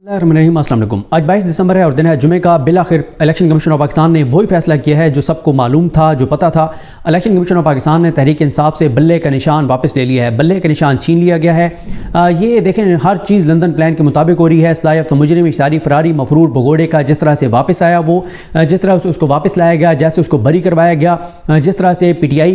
अस्सलाम वालेकुम। आज 22 दिसंबर है और दिन है जुमे का। बिलाखिर इलेक्शन कमीशन ऑफ पाकिस्तान ने वही फैसला किया है जो सबको मालूम था, जो पता था। इलेक्शन कमीशन ऑफ पाकिस्तान ने तहरीक इंसाफ से बल्ले का निशान वापस ले लिया है, बल्ले का निशान छीन लिया गया है। ये देखें, हर चीज़ लंदन प्लान के मुताबिक हो रही है। इस्लाह मुजरिम इश्तारी फरारी मफरूर भगोड़े का जिस तरह से वापस आया, वो जिस तरह से उसको वापस लाया गया, जैसे उसको बरी करवाया गया, जिस तरह से PTI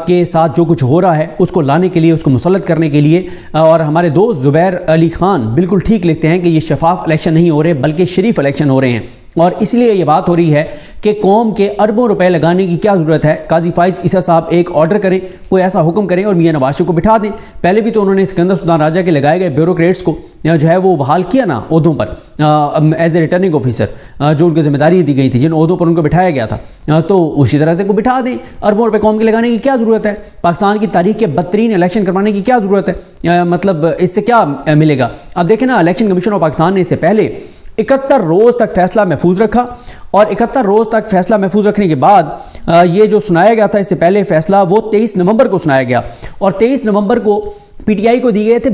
के साथ जो कुछ हो रहा है उसको लाने के लिए, उसको मुसल्लत करने के लिए। और हमारे दोस्त ज़ुबैर अली ख़ान बिल्कुल ठीक लिखते हैं कि ये शफाफ इलेक्शन नहीं हो रहे बल्कि शरीफ इलेक्शन हो रहे हैं। और इसलिए ये बात हो रही है कि कौम के अरबों रुपए लगाने की क्या ज़रूरत है। काजी फाइज ईसा साहब एक ऑर्डर करें, कोई ऐसा हुक्म करें और मियां नवाज शरीफ को बिठा दें। पहले भी तो उन्होंने सिकंदर सुल्तान राजा के लगाए गए ब्यूरोक्रेट्स को जो है वो बहाल किया ना ओहदों पर एज ए रिटर्निंग ऑफिसर, जो उनको जिम्मेदारी दी गई थी, जिन ओहदों पर उनको बिठाया गया था। तो उसी तरह से को बिठा दें। अरबों रुपए कौम के लगाने की क्या ज़रूरत है। पाकिस्तान की तारीख के बदतरीन इलेक्शन करवाने की क्या ज़रूरत है। मतलब इससे क्या मिलेगा। अब देखें ना, इलेक्शन कमीशन ऑफ पाकिस्तान ने इससे पहले 71 रोज़ तक फैसला महफूज रखा और 71 रोज़ तक फैसला महफूज रखने के बाद ये जो सुनाया गया था इससे पहले फैसला, वो 23 नवंबर को सुनाया गया। और 23 नवंबर को PTI को दिए गए थे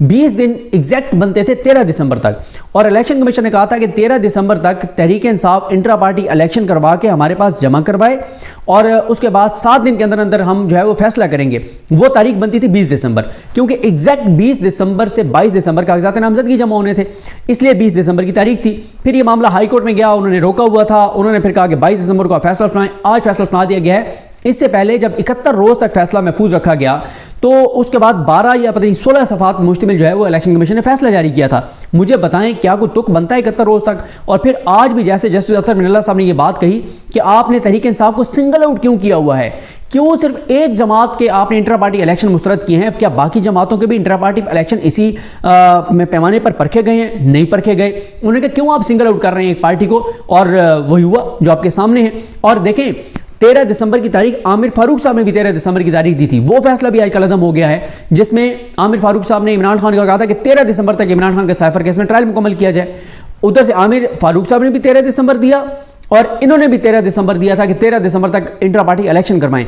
20 दिन एग्जैक्ट बनते थे 13 दिसंबर तक। और इलेक्शन कमीशन ने कहा था कि 13 दिसंबर तक Tehreek Insaf intra party election करवा के हमारे पास जमा करवाए और उसके बाद 7 दिन के अंदर अंदर हम जो है वो फैसला करेंगे। वो तारीख बनती थी 20 दिसंबर, क्योंकि एग्जैक्ट 20 दिसंबर से 22 दिसंबर कागजात नामजदगी जमा होने थे, इसलिए 20 दिसंबर की तारीख थी। फिर ये मामला हाई कोर्ट में गया, उन्होंने रोका हुआ था। उन्होंने फिर कहा कि 22 दिसंबर को फैसला सुनाएं। आज फैसला सुना दिया गया है। इससे पहले जब 71 रोज़ तक फैसला महफूज रखा गया तो उसके बाद 12 या पता नहीं 16 सफ़ात मुश्तमिल जो है वो इलेक्शन कमीशन ने फैसला जारी किया था। मुझे बताएं क्या कोई तुक बनता है 71 रोज़ तक। और फिर आज भी जैसे जस्टिस अख्तर मिनल्ला साहब ने ये बात कही कि आपने तहरीक इंसाफ को सिंगल आउट क्यों किया हुआ है, क्यों सिर्फ एक जमात के आपने इंट्रा पार्टी इलेक्शन मुस्तरद किए हैं। क्या बाकी जमातों के भी इंट्रा पार्टी इलेक्शन इसी पैमाने पर परखे गए हैं? नहीं परखे गए। उन्होंने कहा क्यों आप सिंगल आउट कर रहे हैं एक पार्टी को, और वही हुआ जो आपके सामने है। और देखें 13 दिसंबर की तारीख आमिर फारूक साहब ने भी 13 दिसंबर की तारीख दी थी। वो फैसला भी आज कल अदम हो गया है, जिसमें आमिर फारूक साहब ने इमरान खान का कहा था कि 13 दिसंबर तक इमरान खान के साइफर केस में ट्रायल मुकम्मल किया जाए। उधर से आमिर फारूक साहब ने भी 13 दिसंबर दिया और इन्होंने भी 13 दिसंबर दिया था कि 13 दिसंबर तक इंट्रा पार्टी इलेक्शन करवाएं।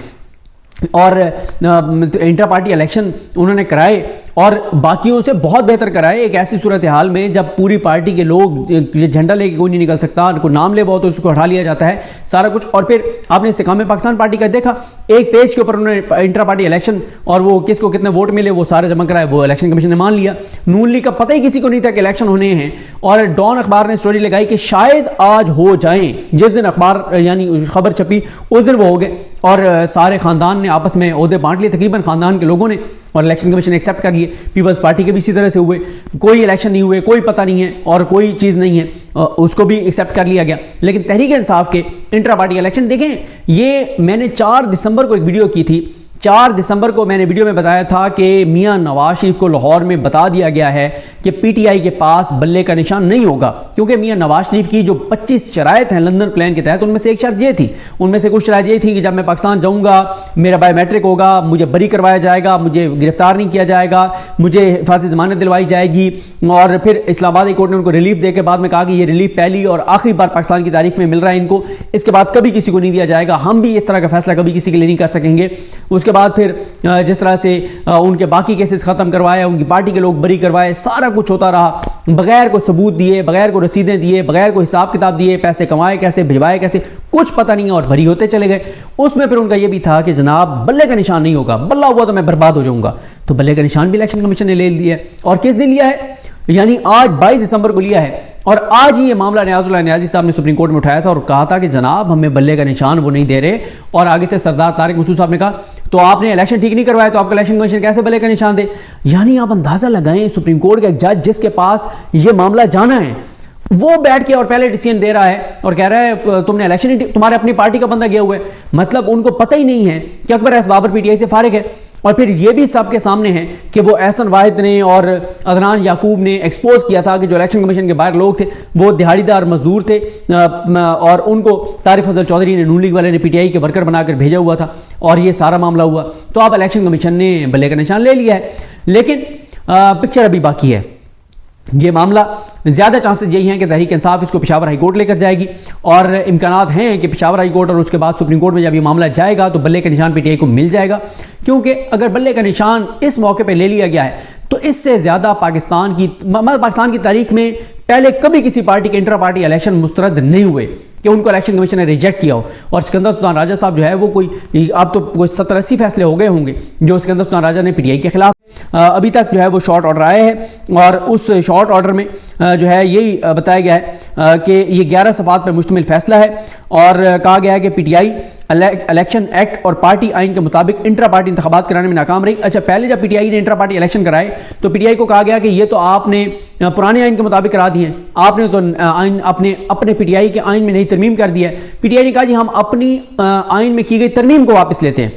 और इंटर पार्टी इलेक्शन उन्होंने कराए और बाकियों से बहुत बेहतर कराए। एक ऐसी सूरत हाल में जब पूरी पार्टी के लोग झंडा लेके कोई नहीं निकल सकता, कोई नाम ले बहुत तो उसको हटा लिया जाता है सारा कुछ। और फिर आपने इस्तेकाम पाकिस्तान पार्टी का देखा, एक पेज के ऊपर उन्होंने इंटर पार्टी इलेक्शन और वो किसको कितने वोट मिले वो सारा जमा कराए, वो इलेक्शन कमीशन ने मान लिया। नून लीग का पता ही किसी को नहीं था कि इलेक्शन होने हैं। और डॉन अखबार ने स्टोरी लगाई कि शायद आज हो जाएं। जिस दिन अखबार यानी खबर छपी उस दिन वो हो गए और सारे खानदान ने आपस में ओहदे बांट लिए, तकरीबन खानदान के लोगों ने, और इलेक्शन कमीशन ने एक्सेप्ट कर लिए। पीपल्स पार्टी के भी इसी तरह से हुए, कोई इलेक्शन नहीं हुए, कोई पता नहीं है और कोई चीज़ नहीं है, उसको भी एक्सेप्ट कर लिया गया। लेकिन तहरीक इंसाफ के इंट्रा पार्टी इलेक्शन देखें, ये मैंने 4 दिसंबर को एक वीडियो की थी। 4 दिसंबर को मैंने वीडियो में बताया था कि मियां नवाज शरीफ को लाहौर में बता दिया गया है कि PTI के पास बल्ले का निशान नहीं होगा, क्योंकि मियां नवाज शरीफ की जो 25 शराइत हैं लंदन प्लान के तहत, उनमें से एक शर्त ये थी, उनमें से कुछ शराइत ये थी कि जब मैं पाकिस्तान जाऊंगा मेरा बायोमेट्रिक होगा, मुझे बरी करवाया जाएगा, मुझे गिरफ्तार नहीं किया जाएगा, मुझे हिफाजती ज़मानत दिलवाई जाएगी। और फिर इस्लामाबाद हाई कोर्ट ने उनको रिलीफ दे के बाद में कहा कि ये रिलीफ पहली और आखिरी बार पाकिस्तान की तारीख में मिल रहा है इनको, इसके बाद कभी किसी को नहीं दिया जाएगा, हम भी इस तरह का फैसला कभी किसी के लिए नहीं कर सकेंगे। उसके बाद फिर जिस तरह से उनके बाकी केसेस खत्म करवाए, उनकी पार्टी के लोग बरी करवाए, सारा कुछ होता रहा बगैर को सबूत दिए, बगैर को रसीदें दिए, बगैर को हिसाब किताब दिए, पैसे कमाए कैसे, भिजवाए कैसे, कुछ पता नहीं है और भरी होते चले गए। उसमें फिर उनका यह भी था कि जनाब बल्ले का निशान नहीं होगा, बल्ला हुआ तो मैं बर्बाद हो जाऊंगा। तो बल्ले का निशान भी इलेक्शन कमीशन ने ले लिया है। और किस दिन लिया है, यानी आज 22 दिसंबर को लिया है। और आज ही ये मामला नियाजुल्लाह नियाजी साहब ने सुप्रीम कोर्ट में उठाया था और कहा था कि जनाब हमें बल्ले का निशान वो नहीं दे रहे। और आगे से सरदार तारिक मसूद साहब ने कहा तो आपने इलेक्शन ठीक नहीं करवाया तो आपका इलेक्शन कमीशन कैसे बल्ले का निशान दे। यानी आप अंदाजा लगाएं, सुप्रीम कोर्ट का एक जज जिसके पास ये मामला जाना है वो बैठ के और पहले डिसीजन दे रहा है और कह रहा है तुमने इलेक्शन ही, तुम्हारे अपनी पार्टी का बंदा गया हुआ है। मतलब उनको पता ही नहीं है कि अकबर एस बाबर PTI से फारिग है। और फिर ये भी सबके सामने है कि वो एहसन वाहिद ने और अदनान याकूब ने एक्सपोज किया था कि जो इलेक्शन कमीशन के बाहर लोग थे वो दिहाड़ीदार मजदूर थे और उनको तारिक फजल चौधरी ने नून लीग वाले ने PTI के वर्कर बनाकर भेजा हुआ था और ये सारा मामला हुआ। तो अब इलेक्शन कमीशन ने बल्ले का निशान ले लिया है। लेकिन पिक्चर अभी बाकी है। ये मामला ज़्यादा चांसेस यही हैं कि तहरीक इंसाफ इसको पेशावर हाई कोर्ट लेकर जाएगी और इम्कानात हैं कि पेशावर हाई कोर्ट और उसके बाद सुप्रीम कोर्ट में जब ये मामला जाएगा तो बल्ले का निशान PTI को मिल जाएगा। क्योंकि अगर बल्ले का निशान इस मौके पे ले लिया गया है تو اس سے زیادہ پاکستان کی تاریخ میں پہلے کبھی کسی پارٹی کے انٹرا پارٹی الیکشن مسترد نہیں ہوئے کہ ان کو الیکشن کمیشن نے ریجیکٹ کیا ہو. اور سکندر سلطان راجہ صاحب جو ہے وہ اب تو کوئی 70-80 فیصلے ہو گئے ہوں گے جو سکندر سلطان راجہ نے پی ٹی آئی کے خلاف ابھی تک جو ہے وہ شارٹ آرڈر آئے ہیں. اور اس شارٹ آرڈر میں جو ہے یہی بتایا گیا ہے کہ یہ 11 صفحات پر مشتمل فیصلہ ہے اور کہا گیا ہے کہ P T I election act اور پارٹی آئین کے مطابق انٹرا پارٹی انتخابات کرانے میں ناکام رہی. اچھا، پہلے جب پی ٹی آئی نے انٹرا پارٹی الیکشن کرائے تو پی ٹی آئی کو کہا گیا کہ یہ تو آپ نے پرانے آئین کے مطابق کرا دیے ہیں، آپ نے تو اپنے پی ٹی آئی کے آئین میں نئی ترمیم کر دیا ہے. پی ٹی آئی نے کہا جی ہم اپنی آئین میں کی گئی ترمیم کو واپس لیتے ہیں.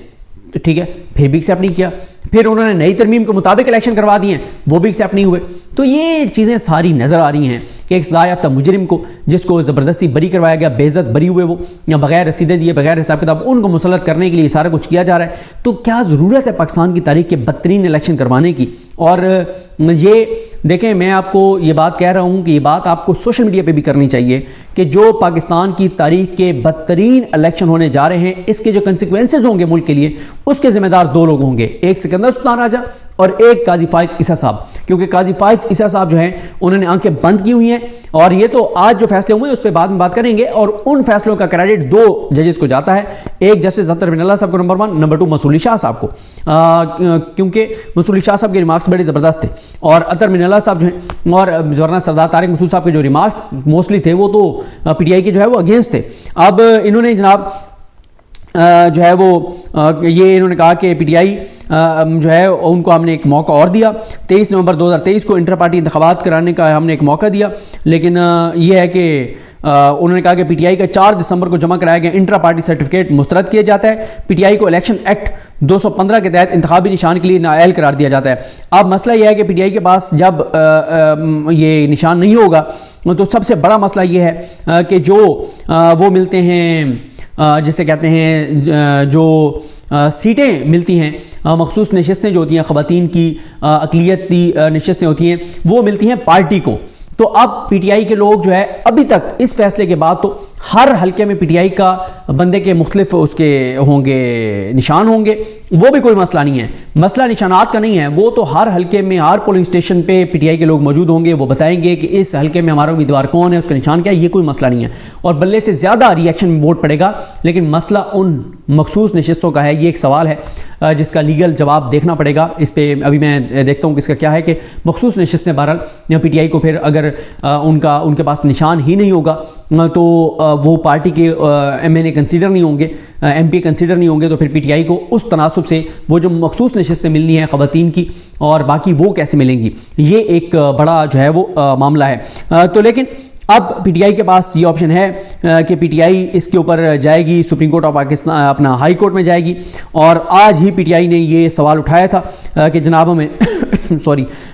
تو ٹھیک ہے، پھر بھی ایکسیپٹ نہیں کیا. پھر انہوں نے نئی ترمیم کے مطابق الیکشن کروا دیے ہیں، وہ بھی ایکسیپٹ نہیں ہوئے. تو یہ چیزیں ساری نظر آ رہی ہیں کہ ایک سزا یافتہ مجرم کو جس کو زبردستی بری کروایا گیا، بے عزت بری ہوئے وہ، یا بغیر رسیدیں دیے، بغیر حساب کتاب، ان کو مسلط کرنے کے لیے سارا کچھ کیا جا رہا ہے. تو کیا ضرورت ہے پاکستان کی تاریخ کے بدترین الیکشن کروانے کی؟ اور یہ دیکھیں، میں آپ کو یہ بات کہہ رہا ہوں کہ یہ بات آپ کو سوشل میڈیا پہ بھی کرنی چاہیے کہ جو پاکستان کی تاریخ کے بدترین الیکشن ہونے جا رہے ہیں، اس کے جو کنسیکوینسز ہوں گے ملک کے لیے، اس کے ذمہ دار دو لوگ ہوں گے، ایک سکندر سلطان راجہ اور ایک قاضی فائز عیسیٰ صاحب. کیونکہ قاضی فائز عیسیٰ صاحب جو ہیں انہوں نے آنکھیں بند کی ہوئی ہیں، اور یہ تو آج جو فیصلے ہوئے اس پہ بعد میں بات کریں گے. اور ان فیصلوں کا کریڈٹ دو ججز کو جاتا ہے، ایک جسٹس اطہر بن اللہ صاحب کو نمبر 1، نمبر 2 منصور علی شاہ صاحب کو، کیونکہ منصور علی شاہ صاحب کے ریمارکس بڑے زبردست تھے اور اطہر بن اللہ صاحب جو ہیں اور ورنہ سردار طارق مسعود صاحب کے جو ریمارکس موسٹلی تھے وہ تو پی ٹی آئی کے جو ہے وہ اگینسٹ تھے. اب انہوں نے جناب جو ہے وہ یہ انہوں نے کہا کہ پی ٹی آئی جو ہے ان کو ہم نے ایک موقع اور دیا، 23 نومبر 2023 کو انٹر پارٹی انتخابات کرانے کا ہم نے ایک موقع دیا، لیکن یہ ہے کہ انہوں نے کہا کہ پی ٹی آئی کا 4 دسمبر کو جمع کرایا گیا انٹرا پارٹی سرٹیفکیٹ مسترد کیا جاتا ہے. پی ٹی آئی کو الیکشن ایکٹ 215 کے تحت انتخابی نشان کے لیے نااہل قرار دیا جاتا ہے. اب مسئلہ یہ ہے کہ پی ٹی آئی کے پاس جب یہ نشان نہیں ہوگا تو سب سے بڑا مسئلہ یہ ہے کہ جو وہ ملتے ہیں جسے کہتے ہیں جو سیٹیں ملتی ہیں، مخصوص نشستیں جو ہوتی ہیں، خواتین کی اقلیتی نشستیں ہوتی ہیں، وہ ملتی ہیں پارٹی کو. تو اب پی ٹی آئی کے لوگ جو ہے ابھی تک اس فیصلے کے بعد تو ہر حلقے میں پی ٹی آئی کا بندے کے مختلف اس کے ہوں گے، نشان ہوں گے، وہ بھی کوئی مسئلہ نہیں ہے. مسئلہ نشانات کا نہیں ہے، وہ تو ہر حلقے میں ہر پولنگ اسٹیشن پہ پی ٹی آئی کے لوگ موجود ہوں گے، وہ بتائیں گے کہ اس حلقے میں ہمارا امیدوار کون ہے، اس کا نشان کیا ہے. یہ کوئی مسئلہ نہیں ہے اور بلے سے زیادہ ری ایکشن میں ووٹ پڑے گا. لیکن مسئلہ ان مخصوص نشستوں کا ہے، یہ ایک سوال ہے جس کا لیگل جواب دیکھنا پڑے گا. اس پہ ابھی میں دیکھتا ہوں کہ اس کا کیا ہے کہ مخصوص نشستیں بہرحال پی ٹی آئی کو پھر اگر ان کے پاس نشان ہی نہیں ہوگا تو وہ پارٹی کے ایم این اے کنسیڈر نہیں ہوں گے، ایم پی کنسیڈر نہیں ہوں گے، تو پھر پی ٹی آئی کو اس تناسب سے وہ جو مخصوص نشستیں ملنی ہیں خواتین کی اور باقی وہ کیسے ملیں گی، یہ ایک بڑا جو ہے وہ معاملہ ہے. تو لیکن اب پی ٹی آئی کے پاس یہ آپشن ہے کہ پی ٹی آئی اس کے اوپر جائے گی، سپریم کورٹ آف پاکستان اپنا ہائی کورٹ میں جائے گی. اور آج ہی پی ٹی آئی نے یہ سوال اٹھایا تھا کہ جناب ہمیں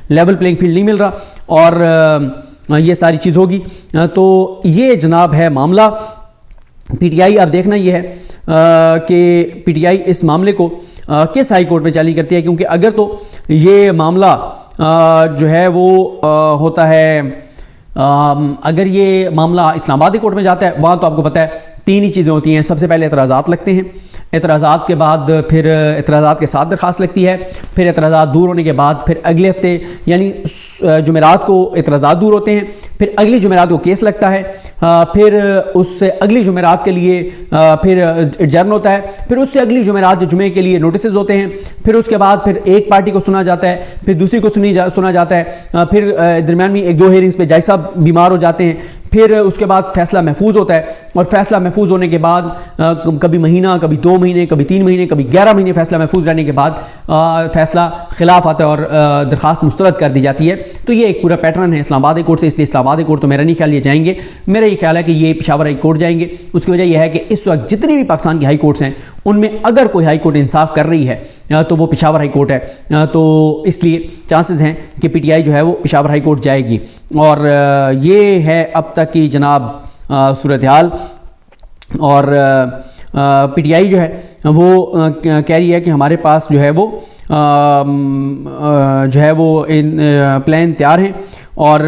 لیول پلینگ فیلڈ نہیں مل رہا اور یہ ساری چیز ہوگی. تو یہ جناب ہے معاملہ. پی ٹی آئی اب دیکھنا یہ ہے کہ پی ٹی آئی اس معاملے کو کس ہائی کورٹ میں چالی کرتی ہے، کیونکہ اگر تو یہ معاملہ جو ہے وہ ہوتا ہے، اگر یہ معاملہ اسلام آبادی کورٹ میں جاتا ہے، وہاں تو آپ کو پتہ ہے 3 ہی چیزیں ہوتی ہیں. سب سے پہلے اعتراضات لگتے ہیں، اعتراضات کے بعد پھر اعتراضات کے ساتھ درخواست لگتی ہے، پھر اعتراضات دور ہونے کے بعد پھر اگلے ہفتے یعنی جمعرات کو اعتراضات دور ہوتے ہیں، پھر اگلی جمعرات کو کیس لگتا ہے، پھر اس سے اگلی جمعرات کے لیے پھر ایڈجرن ہوتا ہے، پھر اس سے اگلی جمعرات جمعے کے لیے نوٹسز ہوتے ہیں، پھر اس کے بعد پھر ایک پارٹی کو سنا جاتا ہے، پھر دوسری کو سنا جاتا ہے، پھر درمیان میں 1-2 ہیئرنگز پہ جج صاحب بیمار ہو جاتے ہیں، پھر اس کے بعد فیصلہ محفوظ ہوتا ہے، اور فیصلہ محفوظ ہونے کے بعد کبھی مہینہ، کبھی 2 مہینے، کبھی 3 مہینے، کبھی 11 مہینے فیصلہ محفوظ رہنے کے بعد فیصلہ خلاف آتا ہے اور درخواست مسترد کر دی جاتی ہے. تو یہ ایک پورا پیٹرن ہے اسلام آباد کورٹ سے، اس لیے اسلام آباد کورٹ تو میرا نہیں خیال یہ جائیں گے، میرا یہ خیال ہے کہ یہ پشاور ہائی کورٹ جائیں گے. اس کی وجہ یہ ہے کہ اس وقت جتنی بھی پاکستان کی ہائی کورٹس ہیں ان میں اگر کوئی ہائی کورٹ انصاف کر رہی ہے تو وہ پشاور ہائی کورٹ ہے. تو اس لیے چانسز ہیں کہ پی ٹی آئی جو ہے وہ پشاور ہائی کورٹ جائے گی. اور یہ ہے اب تک کی جناب صورتحال. اور پی ٹی آئی جو ہے وہ کہہ رہی ہے کہ ہمارے پاس جو ہے وہ پلان تیار ہیں، اور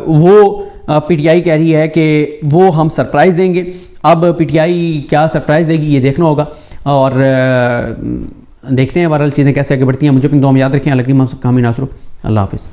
وہ پی ٹی آئی کہہ رہی ہے کہ وہ ہم سرپرائز دیں گے. اب پی ٹی آئی کیا سرپرائز دے گی یہ دیکھنا ہوگا. اور دیکھتے ہیں بہرحال چیزیں کیسے آگے بڑھتی ہیں. مجھے اپنی دعا میں یاد رکھیں. اللہ کریم ہم سب کا حامی ناصر ہو. اللہ حافظ.